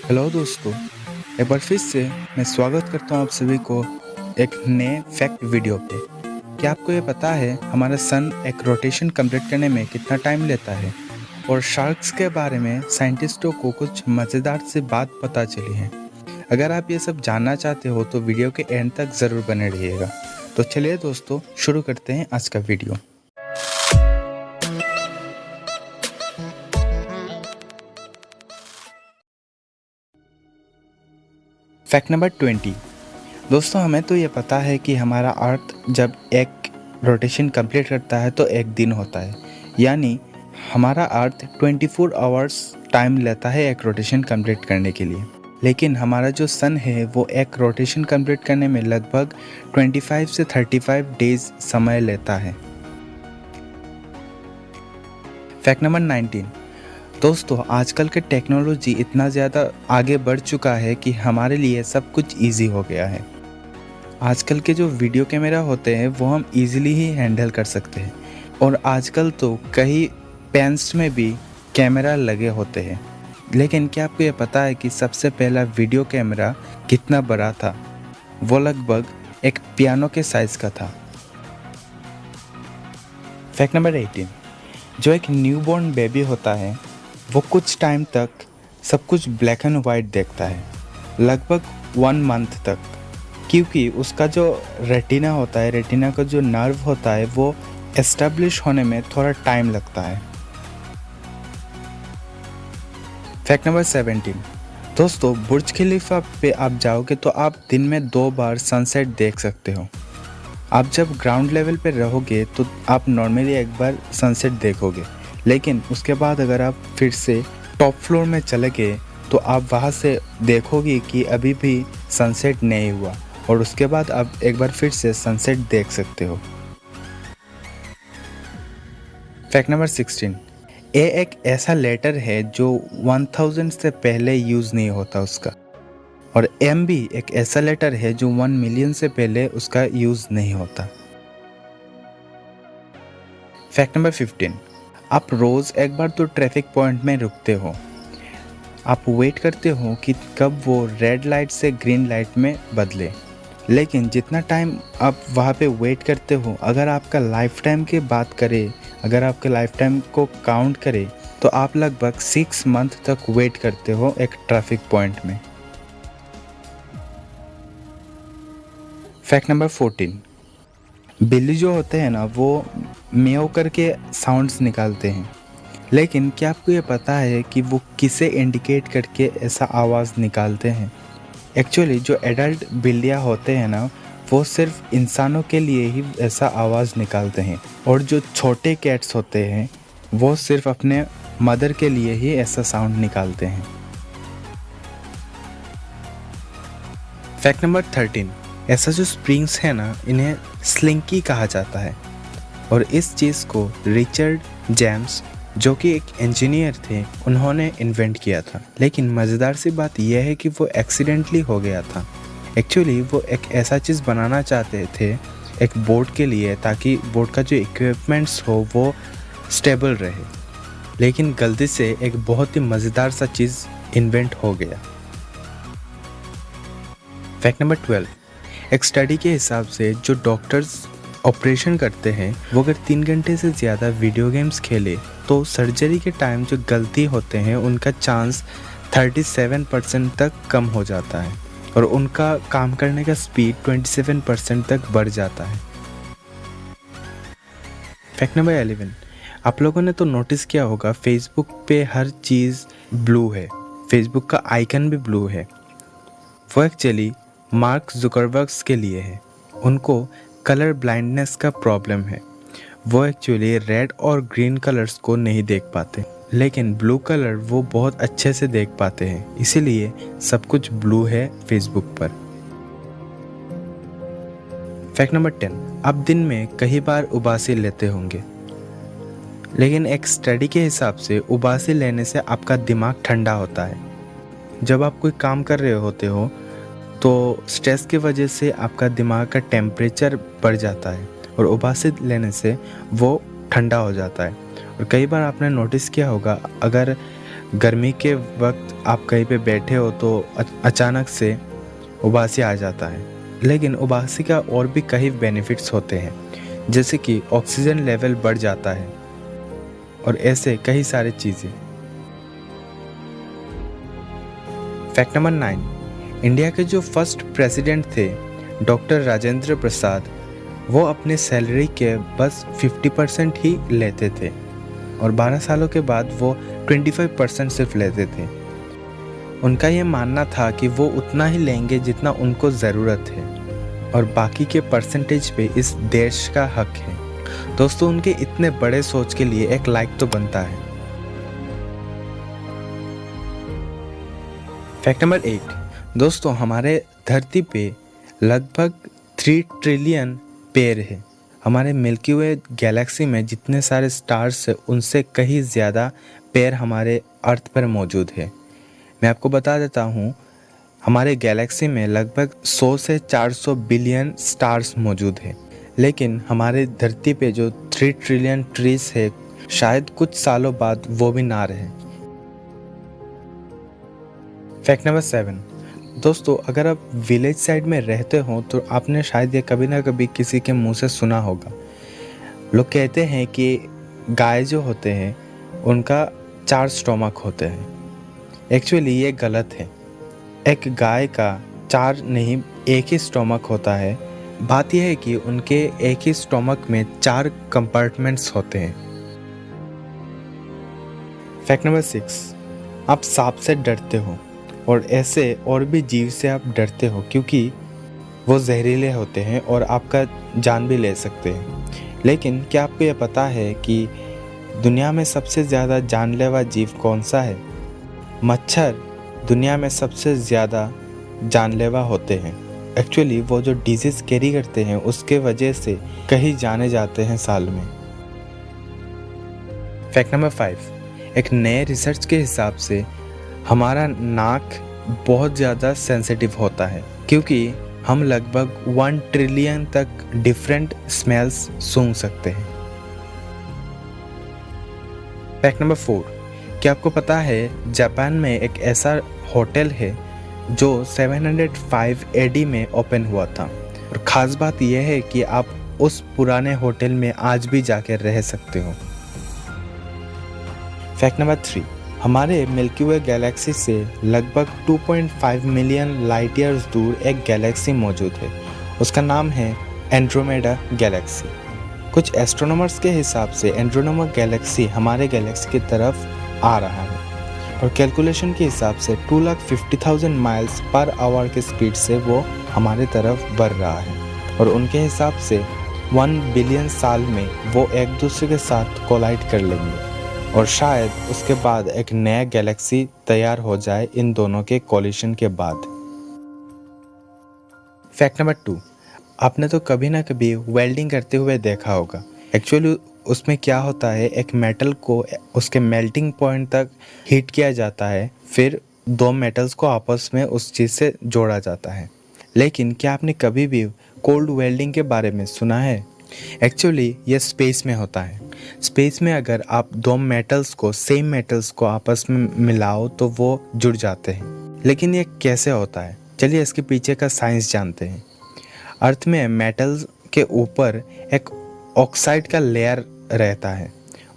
Hello दोस्तों, एक बार फिर से मैं स्वागत करता हूँ आप सभी को एक नए फैक्ट वीडियो पे। क्या आपको ये पता है हमारा सन एक रोटेशन कंप्लीट करने में कितना टाइम लेता है? और शार्क्स के बारे में साइंटिस्टों को कुछ मज़ेदार सी बात पता चली है। अगर आप ये सब जानना चाहते हो तो वीडियो के एंड तक ज़रूर बने रहिएगा। तो चलिए दोस्तों, शुरू करते हैं आज का वीडियो। Fact number 20। दोस्तों, हमें तो ये पता है कि हमारा अर्थ जब एक रोटेशन कंप्लीट करता है तो एक दिन होता है, यानी हमारा अर्थ 24 आवर्स टाइम लेता है एक रोटेशन कंप्लीट करने के लिए। लेकिन हमारा जो सन है वो एक रोटेशन कंप्लीट करने में लगभग 25 से 35 डेज समय लेता है। Fact number 19। दोस्तों, आजकल के टेक्नोलॉजी इतना ज़्यादा आगे बढ़ चुका है कि हमारे लिए सब कुछ ईजी हो गया है। आजकल के जो वीडियो कैमरा होते हैं वो हम इजीली ही हैंडल कर सकते हैं, और आजकल तो कई पेन्स में भी कैमरा लगे होते हैं। लेकिन क्या आपको ये पता है कि सबसे पहला वीडियो कैमरा कितना बड़ा था? वो लगभग एक पियानो के साइज़ का था। Fact number 18। जो एक न्यूबॉर्न बेबी होता है वो कुछ टाइम तक सब कुछ ब्लैक एंड वाइट देखता है, लगभग 1 मंथ तक, क्योंकि उसका जो रेटिना होता है, रेटिना का जो नर्व होता है वो एस्टेब्लिश होने में थोड़ा टाइम लगता है। Fact number 17। दोस्तों, बुर्ज खलीफा पे आप जाओगे तो आप दिन में 2 बार सनसेट देख सकते हो। आप जब ग्राउंड लेवल पे रहोगे तो आप नॉर्मली एक बार सनसेट देखोगे, लेकिन उसके बाद अगर आप फिर से टॉप फ्लोर में चले गए तो आप वहाँ से देखोगे कि अभी भी सनसेट नहीं हुआ, और उसके बाद आप एक बार फिर से सनसेट देख सकते हो। Fact number 16। ए एक ऐसा लेटर है जो 1000 से पहले यूज़ नहीं होता उसका, और एम भी एक ऐसा लेटर है जो 1 मिलियन से पहले उसका यूज़ नहीं होता। Fact number 15। आप रोज़ एक बार तो ट्रैफिक पॉइंट में रुकते हो। आप वेट करते हो कि कब वो रेड लाइट से ग्रीन लाइट में बदले, लेकिन जितना टाइम आप वहाँ पे वेट करते हो, अगर आपका लाइफ टाइम की बात करें, अगर आपके लाइफ टाइम को काउंट करें तो आप लगभग 6 मंथ तक वेट करते हो एक ट्रैफिक पॉइंट में। Fact number 14। बिल्ली जो होते हैं ना वो म्याऊ करके साउंड्स निकालते हैं, लेकिन क्या आपको ये पता है कि वो किसे इंडिकेट करके ऐसा आवाज़ निकालते हैं? एक्चुअली जो एडल्ट बिल्लियाँ होते हैं ना वो सिर्फ इंसानों के लिए ही ऐसा आवाज़ निकालते हैं, और जो छोटे कैट्स होते हैं वो सिर्फ अपने मदर के लिए ही ऐसा साउंड निकालते हैं। Fact number 13। ऐसा जो स्प्रिंग्स है ना इन्हें स्लिंकी कहा जाता है, और इस चीज़ को रिचर्ड जेम्स जो कि एक इंजीनियर थे उन्होंने इन्वेंट किया था। लेकिन मज़ेदार सी बात यह है कि वो एक्सीडेंटली हो गया था। एक्चुअली वो एक ऐसा चीज़ बनाना चाहते थे एक बोट के लिए, ताकि बोट का जो इक्विपमेंट्स हो वो स्टेबल रहे, लेकिन गलती से एक बहुत ही मज़ेदार सा चीज़ इन्वेंट हो गया। Fact number 12। एक स्टडी के हिसाब से जो डॉक्टर्स ऑपरेशन करते हैं वो अगर 3 घंटे से ज़्यादा वीडियो गेम्स खेले तो सर्जरी के टाइम जो गलती होते हैं उनका चांस 37% तक कम हो जाता है, और उनका काम करने का स्पीड 27% तक बढ़ जाता है। Fact number 11। आप लोगों ने तो नोटिस किया होगा फेसबुक पे हर चीज़ ब्लू है, फेसबुक का आइकन भी ब्लू है। वो एक्चुअली मार्क जुकरबर्ग के लिए है। उनको कलर ब्लाइंडनेस का प्रॉब्लम है। वो एक्चुअली रेड और ग्रीन कलर्स को नहीं देख पाते, लेकिन ब्लू कलर वो बहुत अच्छे से देख पाते हैं, इसीलिए सब कुछ ब्लू है फेसबुक पर। Fact number 10। आप दिन में कई बार उबासी लेते होंगे, लेकिन एक स्टडी के हिसाब से उबासी लेने से आपका दिमाग ठंडा होता है। जब आप कोई काम कर रहे होते हो तो स्ट्रेस की वजह से आपका दिमाग का टेम्परेचर बढ़ जाता है, और उबासी लेने से वो ठंडा हो जाता है। और कई बार आपने नोटिस किया होगा अगर गर्मी के वक्त आप कहीं पे बैठे हो तो अचानक से उबासी आ जाता है। लेकिन उबासी का और भी कई बेनिफिट्स होते हैं, जैसे कि ऑक्सीजन लेवल बढ़ जाता है और ऐसे कई सारी चीज़ें। फैक्ट नंबर 9, इंडिया के जो फर्स्ट प्रेसिडेंट थे डॉक्टर राजेंद्र प्रसाद, वो अपने सैलरी के बस 50% ही लेते थे और 12 सालों के बाद वो 25% सिर्फ लेते थे। उनका ये मानना था कि वो उतना ही लेंगे जितना उनको ज़रूरत है और बाकी के परसेंटेज पे इस देश का हक है। दोस्तों, उनके इतने बड़े सोच के लिए एक लाइक तो बनता है। फैक्ट नंबर 8, दोस्तों हमारे धरती पे लगभग 3 ट्रिलियन पेड़ है। हमारे मिल्की वे गैलेक्सी में जितने सारे स्टार्स हैं उनसे कहीं ज़्यादा पेड़ हमारे अर्थ पर मौजूद है। मैं आपको बता देता हूँ, हमारे गैलेक्सी में लगभग 100 से 400 बिलियन स्टार्स मौजूद है, लेकिन हमारे धरती पे जो 3 ट्रिलियन ट्रीज है शायद कुछ सालों बाद वो भी ना रहे। फैक्ट नंबर 7, दोस्तों अगर आप विलेज साइड में रहते हो तो आपने शायद ये कभी ना कभी किसी के मुंह से सुना होगा। लोग कहते हैं कि गाय जो होते हैं उनका 4 स्टोमक होते हैं। एक्चुअली ये गलत है। एक गाय का 4 नहीं, 1 ही स्टोमक होता है। बात यह है कि उनके एक ही स्टोमक में 4 कंपार्टमेंट्स होते हैं। फैक्ट नंबर 6, आप सांप से डरते हो और ऐसे और भी जीव से आप डरते हो क्योंकि वो जहरीले होते हैं और आपका जान भी ले सकते हैं। लेकिन क्या आपको ये पता है कि दुनिया में सबसे ज़्यादा जानलेवा जीव कौन सा है? मच्छर दुनिया में सबसे ज़्यादा जानलेवा होते हैं। एक्चुअली वो जो डिजीज़ कैरी करते हैं उसके वजह से कहीं जाने जाते हैं साल में। फैक्ट नंबर 5, एक नए रिसर्च के हिसाब से हमारा नाक बहुत ज़्यादा सेंसिटिव होता है क्योंकि हम लगभग 1 ट्रिलियन तक डिफरेंट स्मेल्स सूंघ सकते हैं। फैक्ट नंबर 4, क्या आपको पता है जापान में एक ऐसा होटल है जो 705 AD में ओपन हुआ था और ख़ास बात यह है कि आप उस पुराने होटल में आज भी जाकर रह सकते हो। फैक्ट नंबर 3, हमारे मिल्की वे गैलेक्सी से लगभग 2.5 मिलियन लाइट ईयर्स दूर एक गैलेक्सी मौजूद है। उसका नाम है एंड्रोमेडा गैलेक्सी। कुछ एस्ट्रोनॉमर्स के हिसाब से एंड्रोमेडा गैलेक्सी हमारे गैलेक्सी की तरफ आ रहा है और कैलकुलेशन के हिसाब से 250,000 माइल्स पर आवर की स्पीड से वो हमारे तरफ बढ़ रहा है और उनके हिसाब से 1 बिलियन साल में वो एक दूसरे के साथ कोलाइड कर लेंगे और शायद उसके बाद एक नया गैलेक्सी तैयार हो जाए इन दोनों के कोलिशन के बाद। फैक्ट नंबर 2, आपने तो कभी ना कभी वेल्डिंग करते हुए देखा होगा। एक्चुअली उसमें क्या होता है, एक मेटल को उसके मेल्टिंग पॉइंट तक हीट किया जाता है, फिर 2 मेटल्स को आपस में उस चीज़ से जोड़ा जाता है। लेकिन क्या आपने कभी भी कोल्ड वेल्डिंग के बारे में सुना है? एक्चुअली ये स्पेस में होता है। स्पेस में अगर आप 2 मेटल्स को, सेम मेटल्स को आपस में मिलाओ तो वो जुड़ जाते हैं। लेकिन ये कैसे होता है? चलिए इसके पीछे का साइंस जानते हैं। अर्थ में मेटल्स के ऊपर एक ऑक्साइड का लेयर रहता है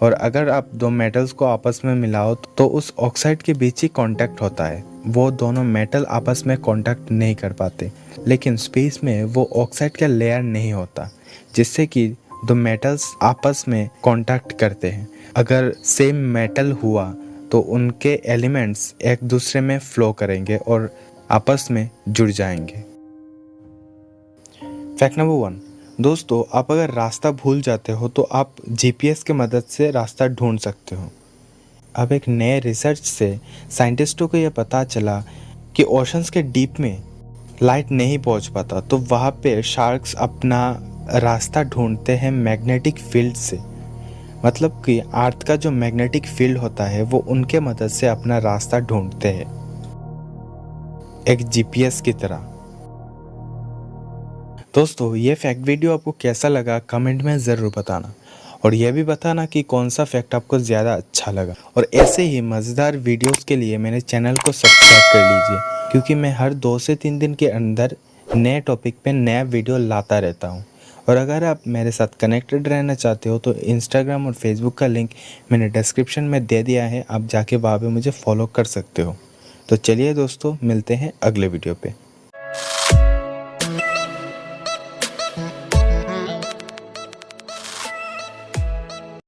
और अगर आप 2 मेटल्स को आपस में मिलाओ तो उस ऑक्साइड के बीच ही कांटेक्ट होता है। वो दोनों मेटल आपस में कांटेक्ट नहीं कर पाते। लेकिन स्पेस में वो ऑक्साइड का लेयर नहीं होता जिससे कि 2 मेटल्स आपस में कांटेक्ट करते हैं। अगर सेम मेटल हुआ तो उनके एलिमेंट्स एक दूसरे में फ्लो करेंगे और आपस में जुड़ जाएंगे। फैक्ट नंबर 1, दोस्तों आप अगर रास्ता भूल जाते हो तो आप GPS की मदद से रास्ता ढूंढ सकते हो। अब एक नए रिसर्च से साइंटिस्टों को यह पता चला कि ओशंस के डीप में लाइट नहीं पहुंच पाता, तो वहाँ पे शार्क्स अपना रास्ता ढूंढते हैं मैग्नेटिक फील्ड से। मतलब कि अर्थ का जो मैग्नेटिक फील्ड होता है वो उनके मदद से अपना रास्ता ढूंढते हैं, एक GPS की तरह। दोस्तों ये फैक्ट वीडियो आपको कैसा लगा कमेंट में ज़रूर बताना और यह भी बताना कि कौन सा फैक्ट आपको ज़्यादा अच्छा लगा। और ऐसे ही मज़ेदार वीडियोस के लिए मेरे चैनल को सब्सक्राइब कर लीजिए, क्योंकि मैं हर 2 से 3 दिन के अंदर नए टॉपिक पे नया वीडियो लाता रहता हूँ। और अगर आप मेरे साथ कनेक्टेड रहना चाहते हो तो इंस्टाग्राम और फेसबुक का लिंक मैंने डिस्क्रिप्शन में दे दिया है, आप जाके वहाँ पे मुझे फॉलो कर सकते हो। तो चलिए दोस्तों, मिलते हैं अगले वीडियो पे।